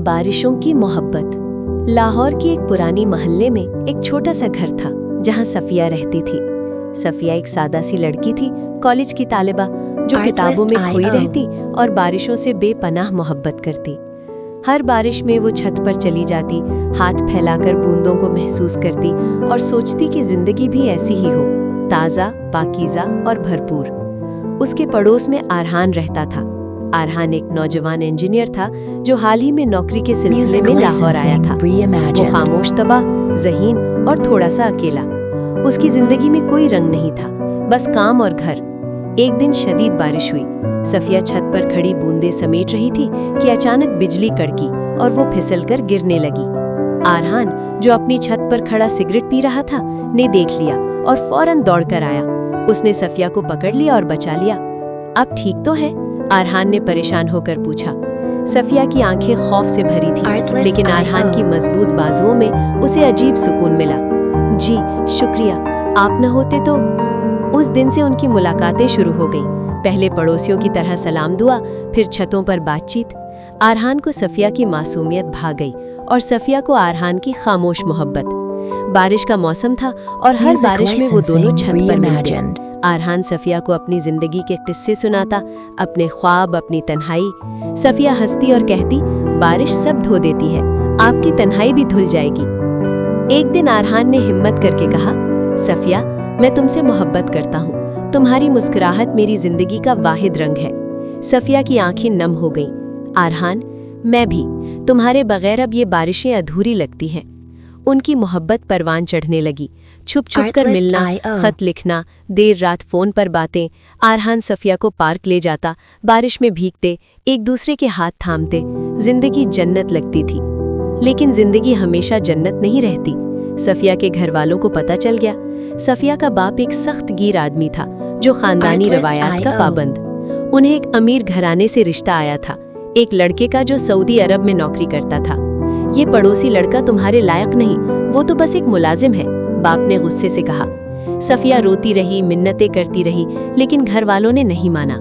बारिशों की मोहब्बत। लाहौर की एक पुरानी मोहल्ले में एक छोटा सा घर था जहां सफिया रहती थी। सफिया एक सादा सी लड़की थी, कॉलेज की तालिबा जो किताबों में खोई रहती और बारिशों से बेपनाह मोहब्बत करती। हर बारिश में वो छत पर चली जाती, हाथ फैलाकर बूंदों को महसूस करती और सोचती कि जिंदगी भी ऐसी ही हो, ताज़ा, पाकीज़ा और भरपूर। उसके पड़ोस में आरहान रहता था। आरहान एक नौजवान इंजीनियर था जो हाल ही में नौकरी के सिलसिले में लाहौर आया था। वो खामोश तबाह, ज़हीन और थोड़ा सा अकेला। उसकी जिंदगी में कोई रंग नहीं था, बस काम और घर। एक दिन शदीद बारिश हुई। सफिया छत पर खड़ी बूंदे समेट रही थी कि अचानक बिजली कड़की और वो फिसलकर गिरने लगी। आरहान, जो अपनी छत पर खड़ा सिगरेट पी रहा था, ने देख लिया और फौरन दौड़कर आया। उसने सफिया को पकड़ लिया और बचा लिया। अब ठीक तो है? आरहान ने परेशान होकर पूछा। सफिया की आंखें खौफ से भरी थीं, लेकिन आरहान की मजबूत बाजुओं में उसे अजीब सुकून मिला। जी शुक्रिया, आप न होते तो। उस दिन से उनकी मुलाकातें शुरू हो गईं। पहले पड़ोसियों की तरह सलाम दुआ, फिर छतों पर बातचीत। आरहान को सफिया की मासूमियत भा गई और सफिया को आरहान की खामोश मोहब्बत। बारिश का मौसम था और हर बारिश में वो दोनों छत पर मिलते। आरहान सफिया को अपनी जिंदगी के किस्से सुनाता, अपने ख्वाब, अपनी तन्हाई। सफिया हंसती और कहती, बारिश सब धो देती है, आपकी तन्हाई भी धुल जाएगी। एक दिन आरहान ने हिम्मत करके कहा, सफिया, मैं तुमसे मोहब्बत करता हूँ। तुम्हारी मुस्कुराहट मेरी जिंदगी का वाहिद रंग है। सफिया की आंखें नम हो गईं। आरहान, मैं भी। तुम्हारे बगैर अब ये बारिशें अधूरी लगती हैं। उनकी मोहब्बत परवान चढ़ने लगी। छुप छुप कर मिलना, खत लिखना, देर रात फोन पर बातें। आरहान सफिया को पार्क ले जाता, बारिश में भीगते, एक दूसरे के हाथ थामते। जिंदगी जन्नत लगती थी। लेकिन जिंदगी हमेशा जन्नत नहीं रहती। सफिया के घर वालों को पता चल गया। सफिया का बाप एक सख्त गिर आदमी था, जो खानदानी रवायात का पाबंद। उन्हें एक अमीर घराने से रिश्ता आया था, एक लड़के का जो सऊदी अरब में नौकरी करता था। ये पड़ोसी लड़का तुम्हारे लायक नहीं, वो तो बस एक मुलाजिम है, बाप ने गुस्से से कहा। सफिया रोती रही, मिन्नतें करती रही, लेकिन घर वालों ने नहीं माना।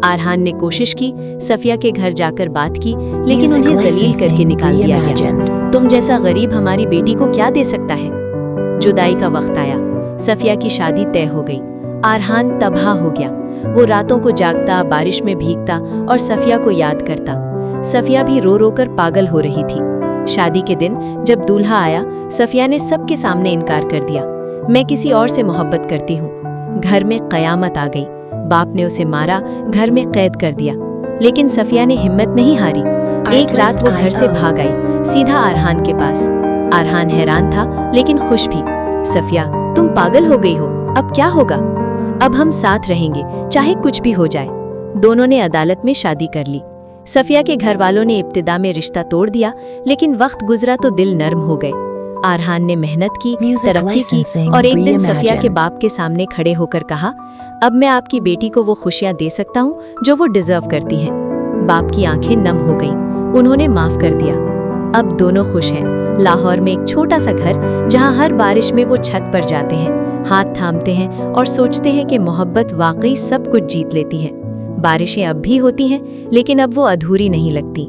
आरहान ने कोशिश की, सफिया के घर जाकर बात की, लेकिन उन्हें जलील करके निकाल दिया गया। तुम जैसा गरीब हमारी बेटी को क्या दे सकता है? जुदाई का वक्त आया। सफिया की शादी तय हो गई। आरहान तबाह हो गया। वो रातों को जागता, बारिश में भीगता और सफिया को याद करता। सफिया भी रो रो कर पागल हो रही थी। शादी के दिन जब दूल्हा आया, सफिया ने सबके सामने इनकार कर दिया। मैं किसी और से मोहब्बत करती हूँ। घर में कयामत आ गई। बाप ने उसे मारा, घर में कैद कर दिया। लेकिन सफिया ने हिम्मत नहीं हारी। एक रात वो घर से भाग आई, सीधा आरहान के पास। आरहान हैरान था, लेकिन खुश भी। सफिया, तुम पागल हो गई हो, अब क्या होगा? अब हम साथ रहेंगे, चाहे कुछ भी हो जाए। दोनों ने अदालत में शादी कर ली। सफिया के घर वालों ने इब्तिदा में रिश्ता तोड़ दिया, लेकिन वक्त गुजरा तो दिल नर्म हो गए। आरहान ने मेहनत की, तरक्की की और एक दिन सफिया के बाप के सामने खड़े होकर कहा, अब मैं आपकी बेटी को वो खुशियां दे सकता हूँ जो वो डिजर्व करती हैं। बाप की आंखें नम हो गईं। उन्होंने माफ कर दिया। अब दोनों खुश हैं। लाहौर में एक छोटा सा घर, जहाँ हर बारिश में वो छत पर जाते हैं, हाथ थामते हैं और सोचते हैं कि मोहब्बत वाकई सब कुछ जीत लेती है। बारिशें अब भी होती हैं, लेकिन अब वो अधूरी नहीं लगती।